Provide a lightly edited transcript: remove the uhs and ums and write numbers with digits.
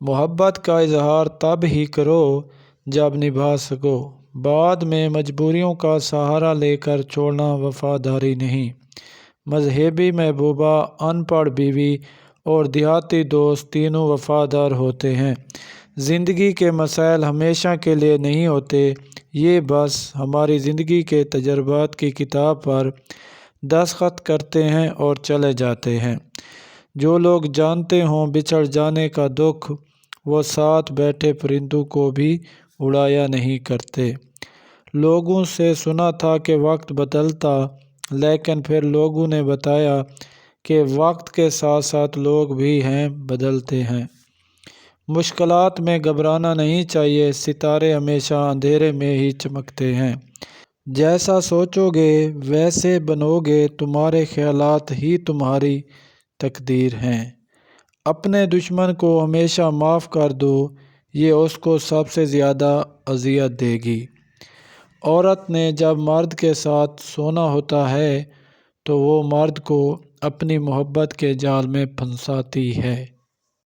محبت کا اظہار تب ہی کرو جب نبھا سکو، بعد میں مجبوریوں کا سہارا لے کر چھوڑنا وفاداری نہیں۔ مذہبی محبوبہ، ان پڑھ بیوی اور دیہاتی دوست تینوں وفادار ہوتے ہیں۔ زندگی کے مسائل ہمیشہ کے لیے نہیں ہوتے، یہ بس ہماری زندگی کے تجربات کی کتاب پر دستخط کرتے ہیں اور چلے جاتے ہیں۔ جو لوگ جانتے ہوں بچھڑ جانے کا دکھ، وہ ساتھ بیٹھے پرندوں کو بھی اڑایا نہیں کرتے۔ لوگوں سے سنا تھا کہ وقت بدلتا، لیکن پھر لوگوں نے بتایا کہ وقت کے ساتھ ساتھ لوگ بھی بدلتے ہیں۔ مشکلات میں گھبرانا نہیں چاہیے، ستارے ہمیشہ اندھیرے میں ہی چمکتے ہیں۔ جیسا سوچو گے ویسے بنو گے، تمہارے خیالات ہی تمہاری تقدیر ہیں۔ اپنے دشمن کو ہمیشہ معاف کر دو، یہ اس کو سب سے زیادہ اذیت دے گی۔ عورت نے جب مرد کے ساتھ سونا ہوتا ہے تو وہ مرد کو اپنی محبت کے جال میں پھنساتی ہے۔